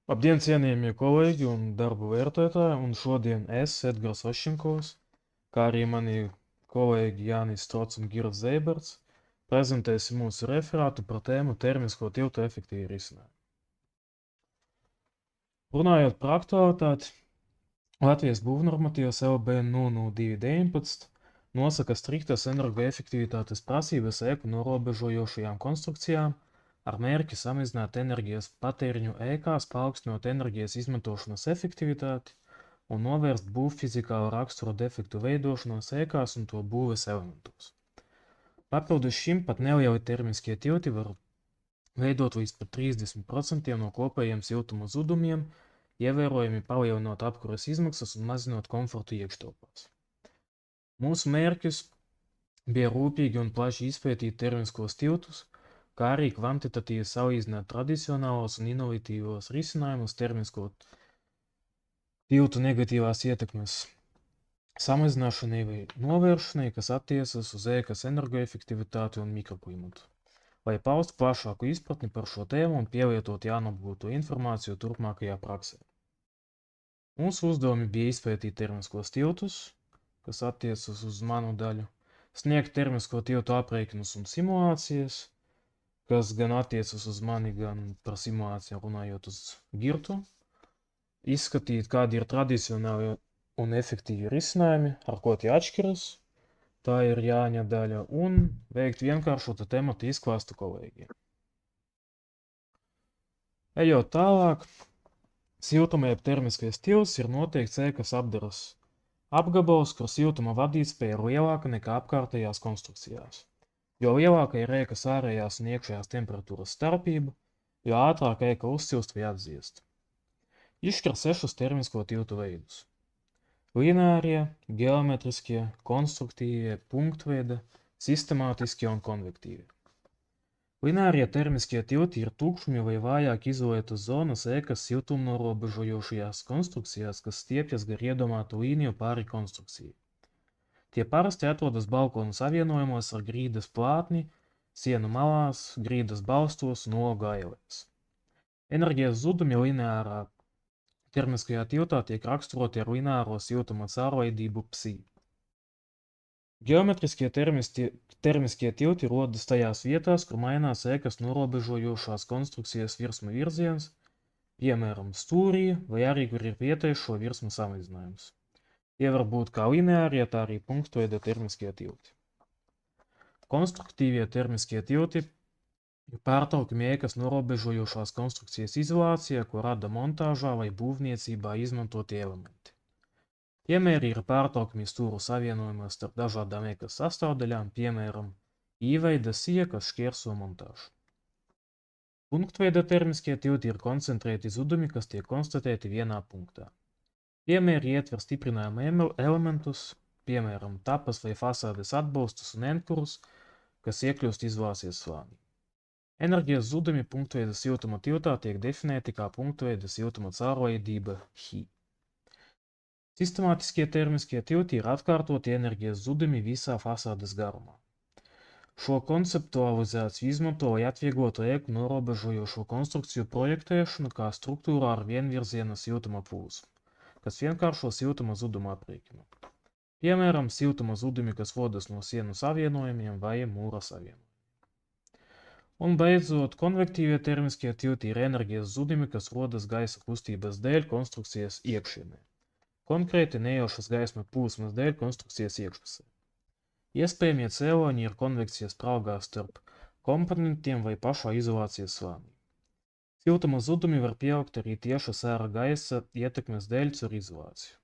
Labdien, cienījamie kolēģi un darbu vērtētāji, un šodien es, Edgars Vašņikovs, kā arī mani kolēģi Jānis Strots un Girs Zeiberts, prezentēsim mūsu referātu par tēmu termisko tiltu efektīvu risinājumu. Runājot par aktualitāti, Latvijas būvnormatīvas LB 00219 nosaka striktas energoefektivitātes prasības ēku norobežojošajām konstrukcijām ar mērķi samazināt enerģijas patēriņu ēkās, paaugstinot enerģijas izmantošanas efektivitāti un novērst būvfizikālu raksturu defektu veidošanos ēkās un to būves elementos. Papildus šim pat nelieli termiskie tilti var veidot līdz pat 30% no kopējiem siltuma zudumiem, ievērojami palielinot apkuras izmaksas un mazinot komfortu iekštelpās. Mūsu mērķis bija rūpīgi un plaši izpētīt termiskos tiltus, kā arī kvantitatīvi salīdzināt tradicionālos un inovatīvos risinājumus termisko tiltu negatīvās ietekmes samazināšanai vai novēršanai, kas attiecas uz ēkas energoefektivitāti un mikroklimatu, lai paustu plašāku izpratni par šo tēmu un pielietot jāapgūto informāciju turpmākajā praksē. Mūsu uzdevumi bija izpētīt termiskos tiltus, kas attiecas uz manu daļu, sniegt termisko tiltu aprēķinus un simulācijas, kas gan attiecas uz mani, gan par simulācijām runājot uz Girtu, izskatīt, kādi ir tradicionāli un efektīvi risinājumi, ar ko tie atšķiras, tā ir Jāņa daļa, un veikt vienkāršotu tematu izklāstu kolēģiem. Ejot tālāk, siltuma jeb termiskais stils ir noteikts ēkas apdaras apgabals, kur siltuma vadītspēja ir lielāka nekā apkārtējās konstrukcijās. Jo lielāka ir ēkas ārējās un iekšējās temperatūras starpība, jo ātrāk ēka uzsilst vai atdziest. Izšķir 6 termisko tiltu veidus – lineārie, geometriskie, konstruktīvie, punktveida, sistemātiskie un konvektīvie. Lineārie termiskie tilti ir tukšumi vai vājāk izolētas zonas ēkas siltumnorobežojošajās konstrukcijās, kas stiepjas gar iedomātu līniju pāri konstrukcijai. Tie parasti atrodas balkonu savienojumos ar grīdas plātni, sienu malās, grīdas balstos un logu ailēs. Enerģijas zudumi lineārā termiskajā tiltā tiek raksturoti ar lineāro siltuma caurlaidību psi. Geometriskie termiskie tilti rodas tajās vietās, kur mainās ēkas norobežojošās konstrukcijas virsmu virziens, piemēram, stūrī, vai arī, kur ir vietējais šo virsmu samazinājums. Tie var būt kā lineārie, tā arī punktveida termiskie tilti. Konstruktīvie termiskie tilti ir pārtraukumi ēkas norobežojošās konstrukcijas izolācijā, ko rada montāžā vai būvniecībā izmantotie elementi. Piemēri ir pārtraukumi stūru savienojumos starp dažādām ēkas sastāvdaļām, piemēram, īveida sija, kas šķērso montāžu. Punktveida termiskie tilti ir koncentrēti zudumi, kas tiek konstatēti vienā punktā. Piemēri ietver stiprinājuma elementus, piemēram, tapas vai fasādes atbalstus un endkurus, kas iekļūst izolācijas slānī. Enerģijas zudumi punktveida siltuma tiltā tiek definēti kā punktveida siltuma caurlaidība Hi. Sistemātiskie termiskie tilti ir atkārtoti enerģijas zudumi visā fasādes garumā. Šo konceptualizāciju izmanto, lai atvieglotu ēku norobežojošo konstrukciju projektēšanu kā struktūrā ar vienvirziena siltuma plūsmu, kas vienkāršo siltuma zudumu aprēķinu. Piemēram, siltuma zudumi, kas rodas no sienu savienojumiem vai mūra savienojumiem. Un beidzot, konvektīvie termiskie tilti ir enerģijas zudumi, kas rodas gaisa kustības dēļ konstrukcijas iekšienē. Konkrēti nejaušas gaisma plūsmas dēļ konstrukcijas iekšpusē. Iespējamie cēloņi ir konvekcijas traugā starp komponentiem vai pašā izolācijas slānī. Siltuma zudumi var pieaugt arī tiešas ārā gaisa ietekmes dēļ caur izolāciju.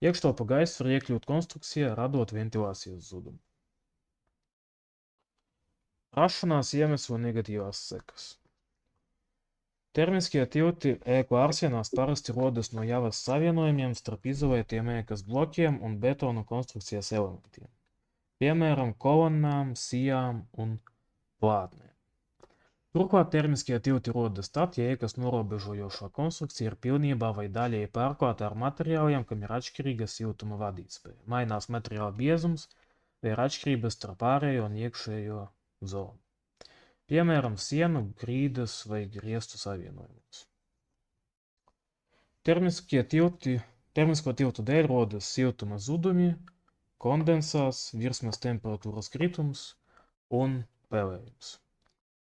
Iekštelpa gaisa var iekļūt konstrukcijā, radot ventilācijas zudumu. Rašanās iemeslu negatīvās sekas. Termiskie tilti ēku ārsienās parasti rodas no javas savienojumiem starp izolētiem ēkas blokiem un betona konstrukcijas elementiem, piemēram, kolonnām, sijām un plātnēm. Turklāt termiskie tilti rodas tad, ja ēkas norobežojošā konstrukcija ir pilnībā vai daļēji pārklāta ar materiāliem, kam ir atšķirīga siltuma vadītspēja, mainās materiāla biezums vai ir atšķirības starp ārējo un iekšējo zonu. Piemēram, sienu, grīdas vai griestu savienojumos. Termisko tiltu dēļ rodas siltuma zudumi, kondensās, virsmas temperatūras kritums un pelējums.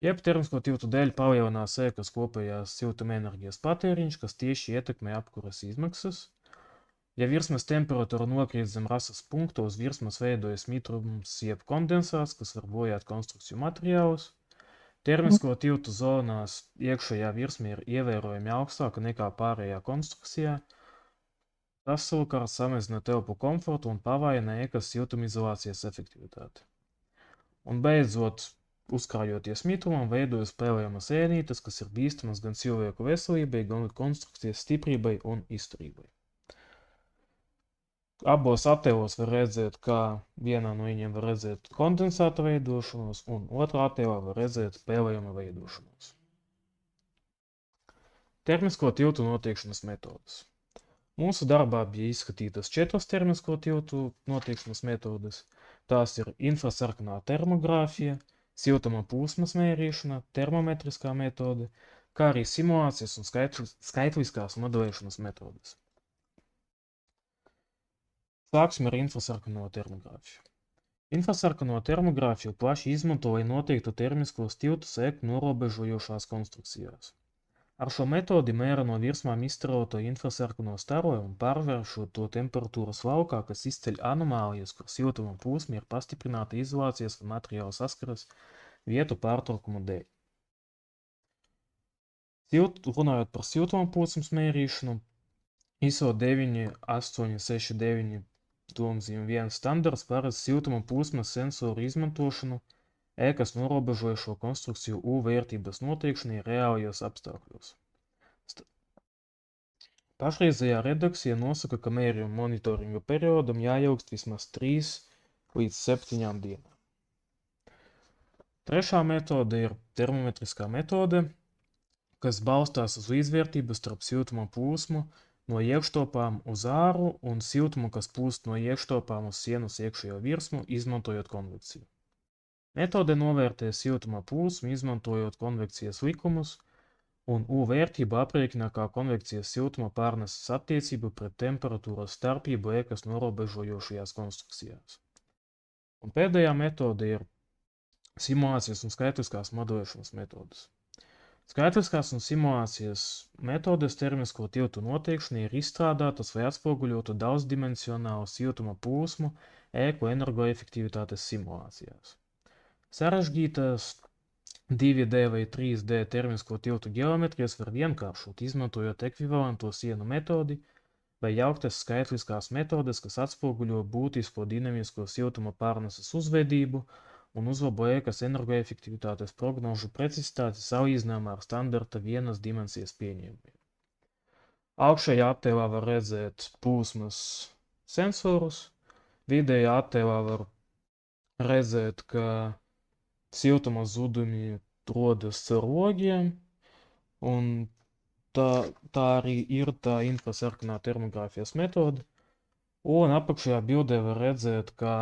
Jeb termisko tiltu dēļ palielinās ēkas kopējās siltuma enerģijas patēriņš, kas tieši ietekmē apkuras izmaksas. Ja virsmas temperatūra nokrīt zem rases punkta, uz virsmas veidojas mitrums jeb kondensāts, kas var bojāt konstrukciju materiālus. Termisko tiltu zonās iekšējā virsma ir ievērojami augstāka nekā pārējā konstrukcijā. Tas savukārt samazina telpu komfortu un pavājina ēkas siltumizolācijas efektivitāti. Un beidzot, uzkrājoties mitrumam, veidojas pelējumas ēnītes, kas ir bīstamas gan cilvēku veselībai, gan konstrukcijas stiprībai un izturībai. Abos attēlos var redzēt, kā vienā no viņiem var redzēt kondensāta veidošanos, un otrā attēlā var redzēt pelējuma veidošanos. Termisko tiltu noteikšanas metodes. Mūsu darbā bija izskatītas 4 termisko tiltu noteikšanas metodes. Tās ir infrasarkanā termogrāfija, siltuma plūsmas mērīšana, termometriskā metode, kā arī simulācijas un skaitliskās modelēšanas metodes. Sāksim ar infrasarkano termogrāfiju. Infrasarkano termogrāfiju plaši izmanto, lai noteiktu termiskos tiltus ēku norobežojošās konstrukcijās. Ar šo metodi mēra no virsmām izstaroto infrasarkano staroju un pārvēršot to temperatūras laukā, kas izceļ anomālijas, kur siltuma plūsma ir pastiprināta izolācijas vai materiāla saskares vietu pārtraukumu dēļ. Runājot par siltuma plūsmas mērīšanu, ISO 9869 1 standarts paredz siltuma plūsmas sensoru izmantošanu ēkas norobežojošo konstrukciju U vērtības noteikšanai reālajos apstākļos. Pašreizējā redakcija nosaka, ka mērījuma monitoringa periodam jāilgst vismaz 3 līdz 7 dienām. Trešā metode ir termometriskā metode, kas balstās uz līdzvērtību starp siltuma plūsmu no iekštopām uz āru un siltumu, kas plūst no iekštopām uz sienas iekšējo virsmu, izmantojot konvekciju. Metode novērtē siltuma plūsmu, izmantojot konvekcijas likumus, un U vērtība aprēķina kā konvekcijas siltuma pārneses attiecību pret temperatūras starpību ēkas norobežojošajās konstrukcijās. Un pēdējā metode ir simulācijas un skaitliskās modelēšanas metodes. Skaitliskās un simulācijas metodes termisko tiltu noteikšanai ir izstrādātas, lai atspoguļotu daudzdimensionālu siltuma plūsmu ēku energoefektivitātes simulācijās. Sarežģītas 2D vai 3D termisko tiltu geometrijas var vienkāršot, izmantojot ekvivalento sienu metodi vai jauktas skaitliskās metodes, kas atspoguļo būtisko dinamisko siltuma pārneses uzvedību un uzlabo ēkas energoefektivitātes prognožu precizitāti salīdzinājumā ar standarta vienas dimensijas pieņēmumiem. Augšējā attēlā var redzēt plūsmas sensorus, vidējā attēlā var redzēt, ka siltuma zudumi rodas caur logiem, un tā arī ir tā infrasarkanā termogrāfijas metode, un apakšējā bildē var redzēt, ka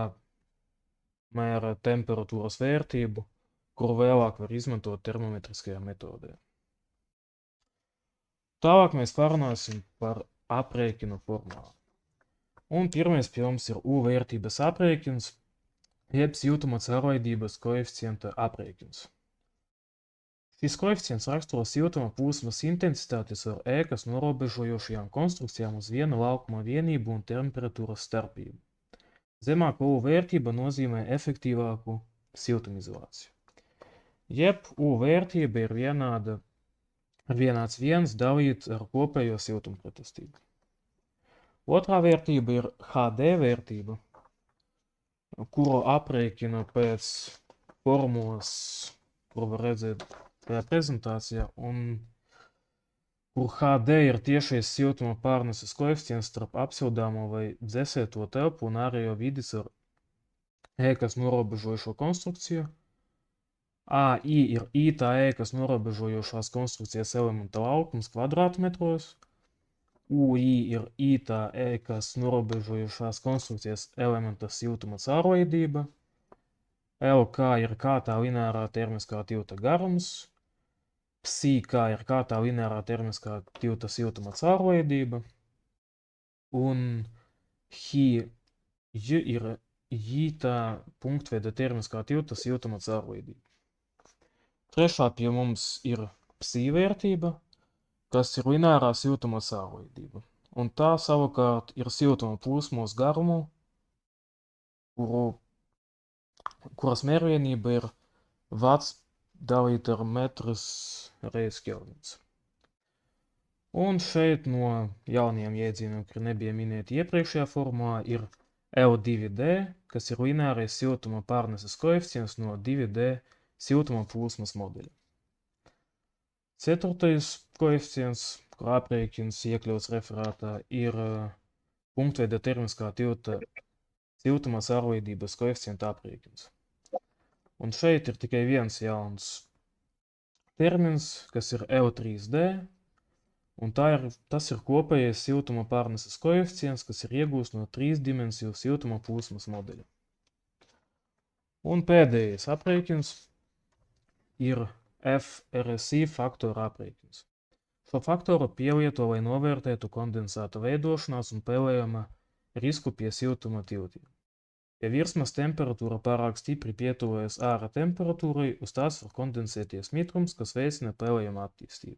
mēra temperatūras vērtību, kuru vēlāk var izmantot termometriskajā metodē. Tālāk mēs parunāsim par aprēķinu formālu. Un pirmais pie mums ir U vērtības aprēķins, jeb siltuma caurlaidības koeficienta aprēķins. Šis koeficients raksturo siltuma plūsmas intensitātes ar ēkas norobežojošajām konstrukcijām uz viena laukuma vienību un temperatūras starpību. Zemāka U vērtība nozīmē efektīvāku siltumizolāciju. Jeb U vērtība ir vienāds 1 dalīt ar kopējo siltumpretestību. Otrā vērtība ir HD vērtība, kuru aprēķina pēc formulas, kuru var redzēt tajā prezentācijā, un kur HD ir tiešais siltuma pārneses koeficients starp apsildāmo vai dzesēto telpu un ārējo vidis ar ēkas norobežojošo konstrukciju. AI ir ītā ēkas norobežojošās konstrukcijas elementa laukums kvadrātmetros. UI ir ītā ēkas norobežojošās konstrukcijas elementa siltuma caurlaidība. LK ir kātā lineārā termiskā tilta garums. psi, kā ir kārtā lineārā termiskā tilta siltuma caurlaidība, un hi, j ir jītā punktveida termiskā tilta siltuma caurlaidība. Trešā pie mums ir psi vērtība, kas ir lineārā siltuma caurlaidība, un tā savukārt ir siltuma plūsmas garumu, kuras mērvienība ir vats dalīt ar metrs reiz kelvins. Un šeit no jaunajiem jēdzieniem, kuri nebija minēti iepriekšējā formulā, ir L2D, kas ir lineārais siltuma pārneses koeficients no 2D siltuma plūsmas modeļa. Ceturtais koeficients, kur aprēķins iekļauts referātā, ir punktveida termiskā tilta siltuma caurlaidības koeficienta aprēķins. Un šeit ir tikai viens jauns termins, kas ir L3D, un tas ir kopējais siltuma pārneses koeficients, kas ir iegūsts no trīsdimensiju siltuma plūsmas modeļa. Un pēdējais aprēķins ir FRSI faktora aprēķins. Šo faktoru pielieto, lai novērtētu kondensāta veidošanās un pelējuma risku pie siltuma tiltiem. Ja virsmas temperatūra pārāk stipri pietuvojas ārā temperatūrai, uz tās var kondensēties mitrums, kas veicina pelējuma attīstību.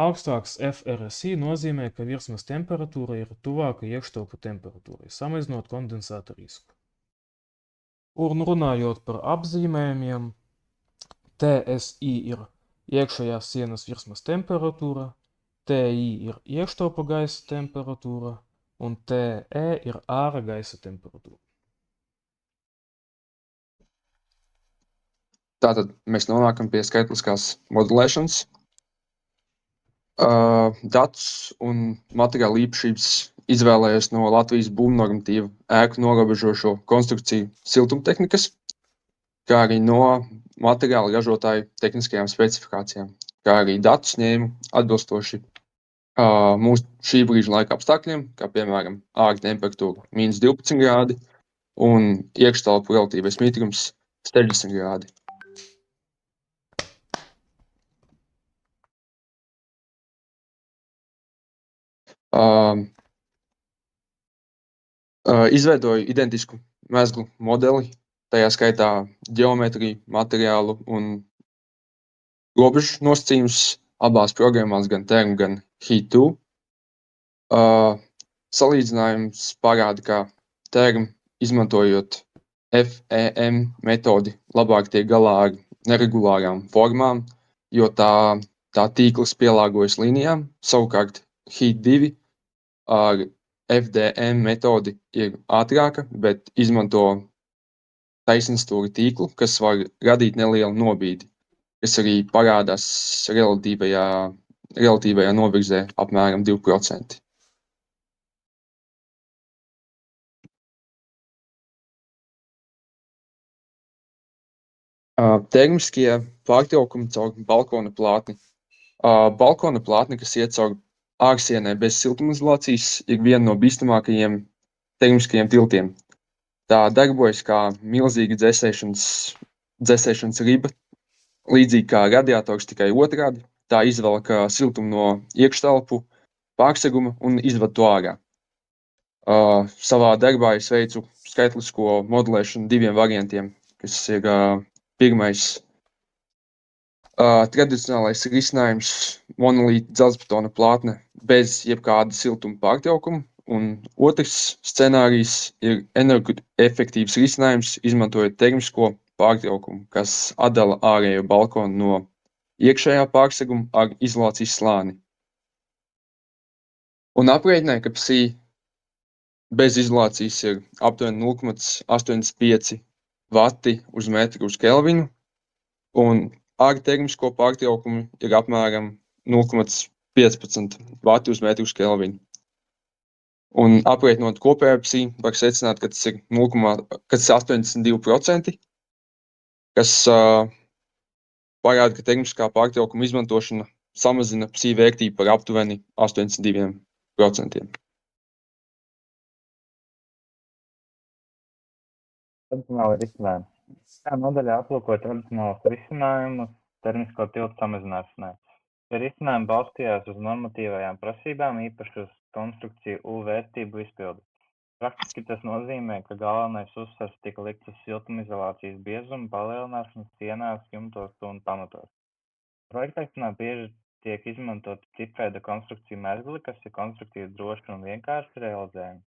Augstāks FRSI nozīmē, ka virsmas temperatūra ir tuvāka iekštelpu temperatūrai, samazinot kondensāta risku. Un runājot par apzīmējumiem, TSI ir iekšējās sienas virsmas temperatūra, TI ir iekštelpa gaisa temperatūra, un TE ir ārā gaisa temperatūra. Tātad mēs nonākam pie skaitliskās modelēšanas. Datus un materiāla īpašības izvēlējos no Latvijas būvnormatīva ēku norobežošo konstrukciju siltumtehnikas, kā arī no materiāla ražotāju tehniskajām specifikācijām, kā arī datus ņēmu atbilstoši mūsu šī brīža laika apstākļiem, kā piemēram ārā temperatūra -12 grādi un iekštelpu relatīvais mitrums 60 grādi. Izveidoju identisku mezglu modeli, tajā skaitā ģeometriju, materiālu un robežu nosacījumus abās programmās, gan Term, gan Heat2. Salīdzinājums parāda, ka Term, izmantojot FEM metodi, labāk tiek galā ar neregulārām formām, jo tā tīkls pielāgojas līnijām. Savukārt Heat2 ar FDM metodi ir ātrāka, bet izmanto taisnstūra tīklu, kas var radīt nelielu nobīdi, kas arī parādās relatīvajā novirzē apmēram 2%. Termiskie pārtraukumi caur balkona plātni. Balkona plātne, kas iet caur ārsienai bez siltumizolācijas, ir viena no bīstamākajiem termiskajiem tiltiem. Tā darbojas kā milzīga dzēsēšanas riba, līdzīgi kā radiators, tikai otrādi. Tā izvelk siltumu no iekštelpu pārseguma un izved to ārā. Savā darbā es veicu skaitlisko modelēšanu diviem variantiem, kas ir pirmais tradicionālais risinājums monolīta dzelzbetona plātne bez jebkāda siltuma pārtraukuma, un otrs scenārijs ir energoefektīvs risinājums, izmantojot termisko pārtraukumu, kas atdala ārējo balkonu no iekšējā pārseguma ar izolācijas slāni. Un aprēķināja, ka psi bez izolācijas ir aptuveni 0,85 vati uz metru uz kelvinu, un ar termisko pārtraukumu ir apmēram 0,15 vati uz metru uz kelvinu. Un aprēķinot kopējo psi, var secināt, ka tas ir 82%, kas parāda, ka termiskā pārtraukuma izmantošana samazina psi vērtību par aptuveni 82%. Tradicionāli risinājumi. Šajā modeļā aplūko tradicionālus risinājumus, termisko tiltu samazināšanai. Šie risinājumi balstījās uz normatīvajām prasībām, īpaši uz konstrukciju U vērtību izpildi. Praktiski tas nozīmē, ka galvenais uzsvars tika likts uz siltumizolācijas biezumu palielināšanu sienās, jumtos un pamatos. Projektēšanā bieži tiek izmantota cipveida konstrukciju mezgli, kas ir konstruktīvi droši un vienkārši realizējami.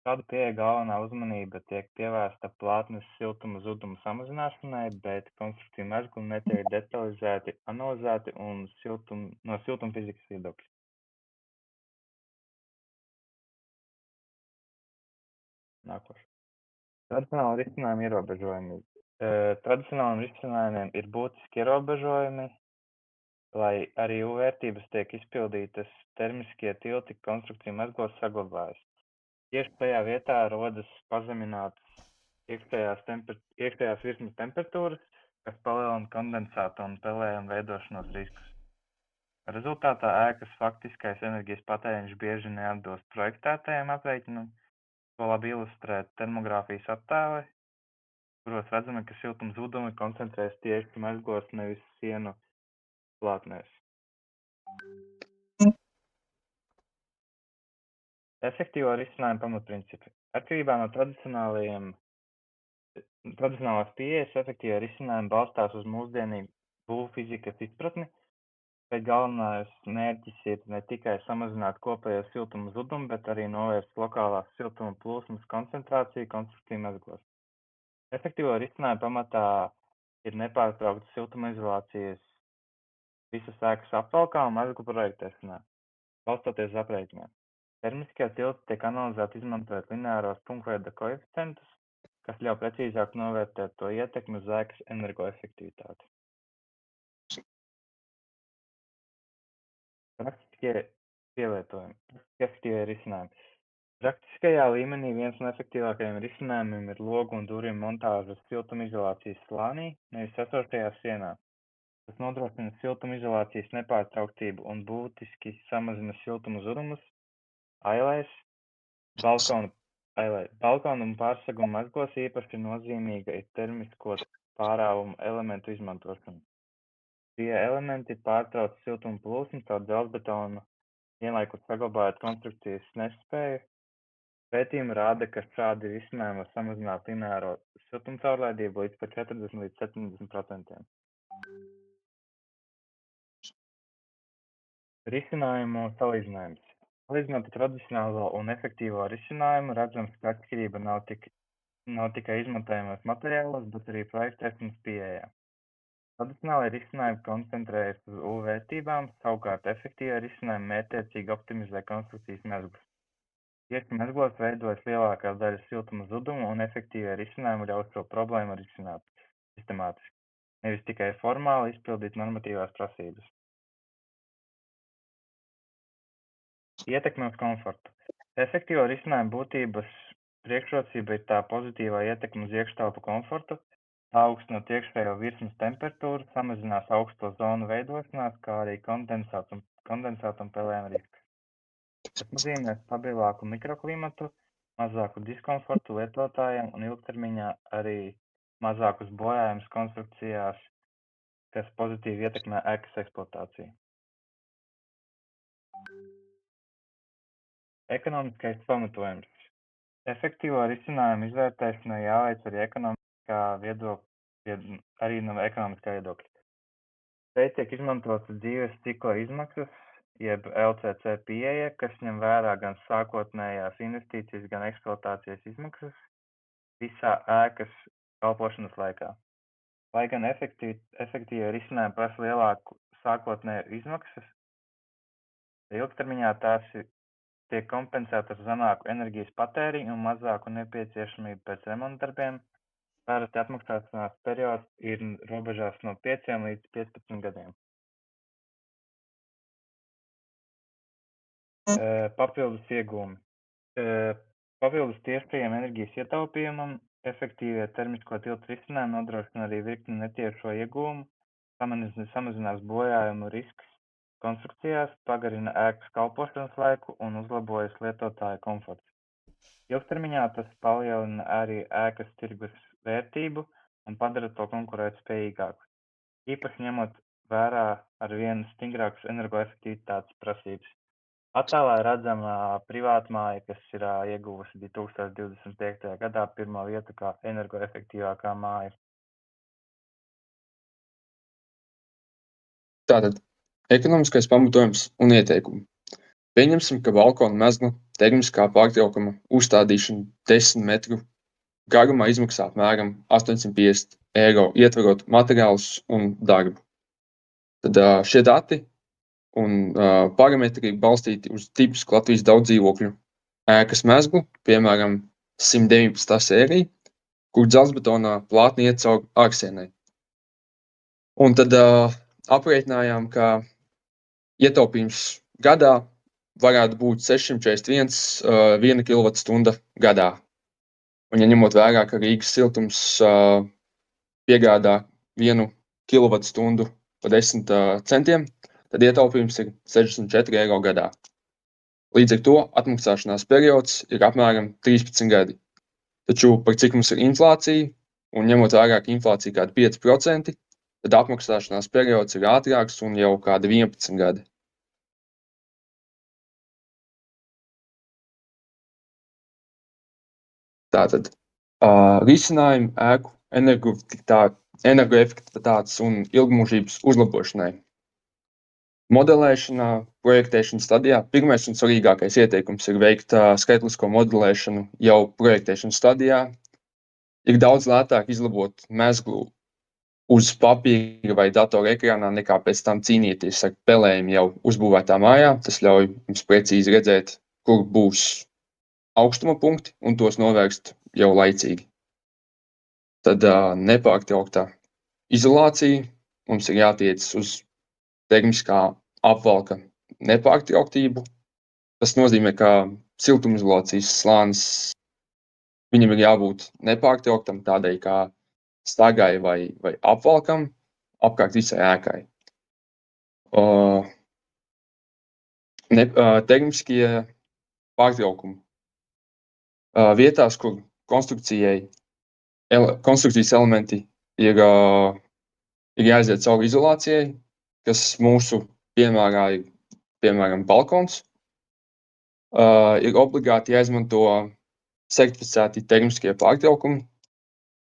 Šāda pieeja galvenā uzmanība tiek pievērsta plātnes siltuma zuduma samazināšanai, bet konstrukciju mezgli netiek detalizēti analizēti un no siltumfizikas viedokļa. Nākošais. Tradicionāli risinājumi ierobežojumi. Tradicionāliem risinājumiem ir būtiski ierobežojumi, lai arī U vērtības tiek izpildītas, termiskie tilti konstrukciju mezglos saglabājas. Tieši tajā vietā rodas pazeminātas iekšējās virsmas temperatūras, kas palielina kondensāta un pelējuma veidošanos riskus. Rezultātā ēkas faktiskais enerģijas patēriņš bieži neatbilst projektētajiem aprēķinam. To labi ilustrē termogrāfijas attēli, kuros redzami, ka siltuma zudumi koncentrējas tieši mezglos, nevis sienu plātnēs. Efektīvo risinājumu pamatprincipi. Atkarībā no tradicionālās pieejas efektīvie risinājumi balstās uz mūsdienīgu būvfizikas izpratni, bet galvenais mērķis ir ne tikai samazināt kopējo siltuma zudumu, bet arī novērst lokālās siltuma plūsmas koncentrāciju konstrukciju mezglos. Efektīvo risinājumu pamatā ir nepārtraukta siltuma izolācijas visas ēkas apvalkā un mezglu projektēšanā, balstoties uz aprēķiniem. Termiskie tilti tiek analizēti izmantojot lineāros punktveida koeficientus, kas ļauj precīzāk novērtēt to ietekmi uz ēkas energoefektivitāti. Praktiskie pielietojumi, efektīvie risinājumi. Praktiskajā līmenī viens no efektīvākajiem risinājumiem ir logu un durvju montāža siltumizolācijas slānī, nevis esošajā sienā. Tas nodrošina siltumizolācijas nepārtrauktību un būtiski samazina siltuma zudumus ailēs, balkonu un pārsegumu mezglos īpaši nozīmīga ir termisko pārāvumu elementu izmantošana. Šie elementi pārtrauc siltuma plūsmu caur dzelzbetonu, vienlaikus saglabājot konstrukcijas nespēju. Pētījumi rāda, ka šādi risinājumi var samazināt lineāro siltuma caurlaidību līdz pat 40 līdz 70%. Risinājumu salīdzinājums. Salīdzinot tradicionālo un efektīvo risinājumu, redzams, ka atšķirība nav tikai izmantojamos materiālos, bet arī projektēšanas pieejā. Tradicionālie risinājumi koncentrējas uz U vērtībām, savukārt efektīvie risinājumi mērķtiecīgi optimizē konstrukcijas mezglus. Tieši mezglos veidojas lielākā daļa siltuma zudumu, un efektīvie risinājumi ļaus šo problēmu risināt sistemātiski, nevis tikai formāli izpildīt normatīvās prasības. Ietekme uz komfortu. Efektīvo risinājumu būtības priekšrocība ir tā pozitīvā ietekme uz iekštelpu komfortu, paaugstinot iekšējo virsmas temperatūru, samazinās augsto zonu veidošanās, kā arī kondensātu un pelējuma risku. Tas nozīmē stabilāku mikroklimatu, mazāku diskomfortu lietotājiem un ilgtermiņā arī mazākus bojājumus konstrukcijās, kas pozitīvi ietekmē ēkas eksploatāciju. Ekonomiskais pamatojums. Efektīvo risinājumu izvērtēšanai jāveic arī no ekonomiskā viedokļa. Šeit tiek izmantotas dzīves cikla izmaksas, jeb LCC pieeja, kas ņem vērā gan sākotnējās investīcijas, gan eksploatācijas izmaksas visā ēkas kalpošanas laikā. Lai gan efektīvi risinājumi prasa lielāku sākotnēju izmaksas, ilgtermiņā tās tiek kompensētas ar zemāku enerģijas patēriņu un mazāku nepieciešamību pēc remontdarbiem. Parasti atmaksāšanās periods ir robežās no 5 līdz 15 gadiem. Papildus iegūmi. Papildus tiešajiem enerģijas ietaupījumam, efektīvie termisko tiltu risinājumi nodrošina arī virkni netiešo iegūmu, samazinās bojājumu risks konstrukcijās, pagarina ēkas kalpošanas laiku un uzlabojas lietotāja komforts. Ilgtermiņā tas palielina arī ēkas tirgus vērtību un padara to konkurētspējīgāku. īpaši ņemot vērā ar vien stingrākas energoefektivitātes prasības. Attēlā ir redzama privātmāja, kas ir ieguvusi 2025. gadā pirmo vietu kā energoefektīvākā māja. Tātad ekonomiskais pamatojums un ieteikumi. Pieņemsim, ka balkona mezgla termiskā pārtraukuma uzstādīšana 10 metru garumā izmaksā apmēram 850 eiro, ietverot materiālus un darbu. Tad šie dati un parametri ir balstīti uz tipisku Latvijas daudz dzīvokļu ēkas mezglu, piemēram, 119. sēriju, kur dzelzbetonā plātne iet cauri ārsienai. Un tad aprēķinājām, ka ietaupījums gadā varētu būt 641 kWh gadā. Un, ja ņemot vērā, ka Rīgas siltums piegādā 1 kWh par 10 centiem, tad ietaupījums ir 64 eiro gadā. Līdz ar to atmaksāšanās periods ir apmēram 13 gadi. Taču par cik mums ir inflācija, un ņemot vērā, ka inflācija kādi 5%, tad apmaksāšanās periods ir ātrāks un jau kādi 11 gadi. Tātad risinājumi ēku energoefektivitātes un ilgmūžības uzlabošanai. Modelēšanā, projektēšanas stadijā pirmais un svarīgākais ieteikums ir veikt skaitlisko modelēšanu jau projektēšanas stadijā. Ir daudz lētāk izlabot mezglu uz papīra vai datora ekrānā, nekā pēc tam cīnīties ar pelēm jau uzbūvētā mājā. Tas ļauj jums precīzi redzēt, kur būs augstuma punkti un tos novērst jau laicīgi. Tad nepārtraukta izolācija. Mums ir jātiecas uz termiskā apvalka nepārtrauktību. Tas nozīmē, ka siltumizolācijas slānis viņam ir jābūt nepārtrauktam, tādēļ kā stagai vai apvalkam apkārt visai ēkai. Termiskie pārtraukumi. Vietās, kur konstrukcijas elementi ir jāiziet cauri izolācijai, kas mūsu piemērā ir, piemēram, balkons, ir obligāti jāizmanto certificēti termiskie pārtraukumi.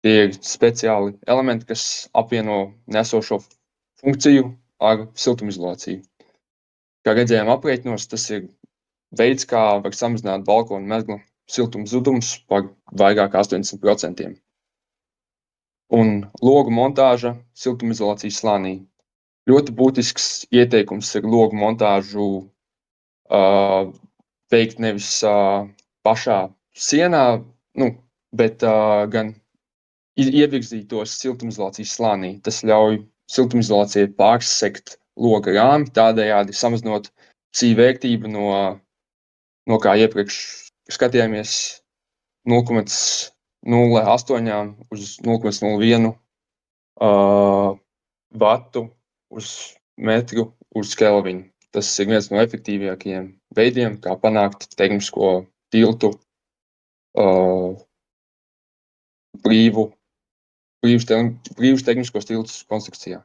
Tie ir speciāli elementi, kas apvieno nesošo funkciju ar siltumizolāciju. Kā redzējām aprēķinos, tas ir veids, kā var samazināt balkona mezgla siltuma zudumus par vairāk 80%. Un logu montāža siltumizolācijas slānī. Ļoti būtisks ieteikums ir logu montāžu veikt nevis pašā sienā, bet gan ievirzīt tos siltumizolācijas slānī. Tas ļauj siltumizolācijai pārsegt loga rāmi, tādējādi samazinot C vērtību no kā iepriekš skatījāmies 0,08 uz 0,01 vatu uz metru uz kelvinu. Tas ir viens no efektīvākajiem veidiem, kā panākt termisko tiltu brīvus termiskos tiltus konstrukcijā.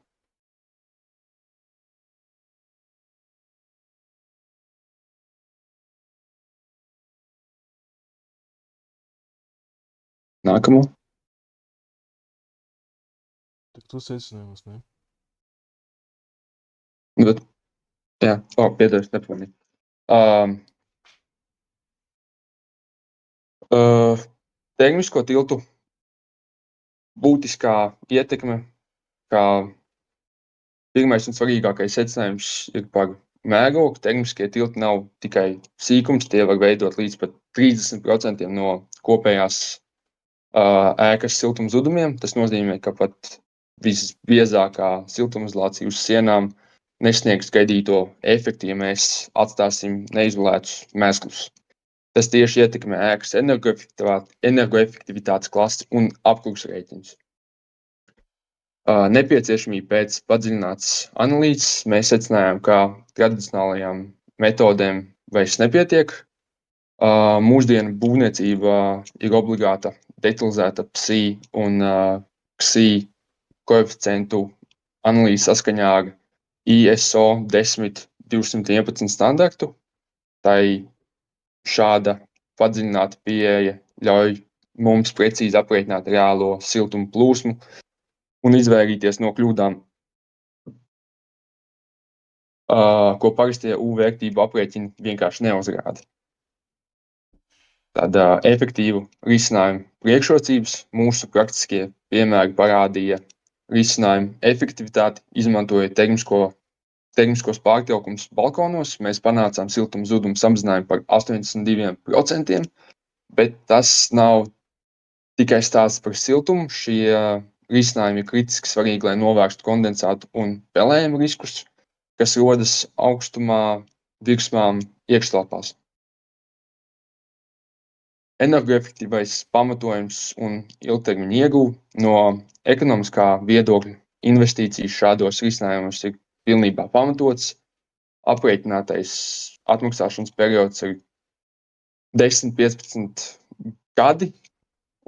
Nākamo. Tak tu secinājumus, ne? Bet, jā, piedod, nepamanīju. Termisko tiltu būtiskā ietekme, kā pirmais un svarīgākais secinājums ir par mērogu. Termiskie tilti nav tikai sīkums, tie var veidot līdz pat 30% no kopējās ēkas siltuma zudumiem. Tas nozīmē, ka pat visbiezākā siltumizolācija uz sienām nesniegs gaidīto efektu, ja mēs atstāsim neizolētus mezglus. Tas tieši ietekmē ēkas energoefektivitātes klasi un apkurses rēķinus. Nepieciešamība pēc padziļinātas analīzes mēs secinājām, ka tradicionālajām metodēm vairs nepietiek. Mūsdienu būvniecība ir obligāta detalizēta psi un ksi koeficientu analīzi saskaņā ar ISO 10211 standartu. Tai šāda padziļināta pieeja ļauj mums precīzi aprēķināt reālo siltuma plūsmu un izvairīties no kļūdām, ko parastie U vērtību aprēķini vienkārši neuzrāda. Tad efektīvu risinājumu priekšrocības mūsu praktiskie piemēri parādīja risinājumu efektivitāti, izmantojot termiskos pārtraukumus balkonos. Mēs panācām siltuma zudumu samazinājumu par 82%, bet tas nav tikai stāsts par siltumu. Šie risinājumi ir kritiski svarīgi, lai novērstu kondensātu un pelējumu riskus, kas rodas augstumā virsmām iekštelpās. Energoefektīvais pamatojums un ilgtermiņa ieguve no ekonomiskā viedokļa investīcijas šādos risinājumos ir pilnībā pamatots. Aprēķinātais atmaksāšanas periods ir 10–15 gadi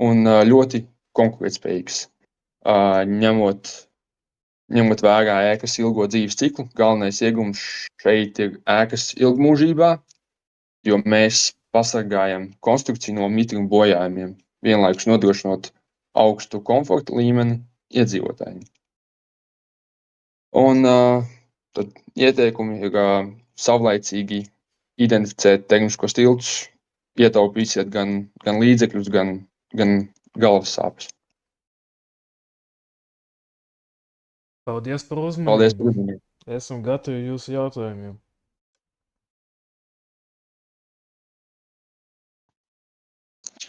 un ļoti konkurētspējīgs. Ņemot vērā ēkas ilgo dzīves ciklu, galvenais iegūms šeit ir ēkas ilgmūžībā, jo mēs pasargājam konstrukciju no mitruma bojājumiem, vienlaikus nodrošinot augstu komforta līmeni iedzīvotājiem. Un tad ieteikumi ir savlaicīgi identificēt termiskos tiltus, ietaupīsiet gan līdzekļus, gan galvas sāpes. Paldies par Paldies par uzmanību. uzmanību. Esam gatavi jūsu jautājumiem.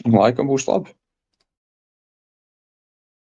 Laikam būs labi.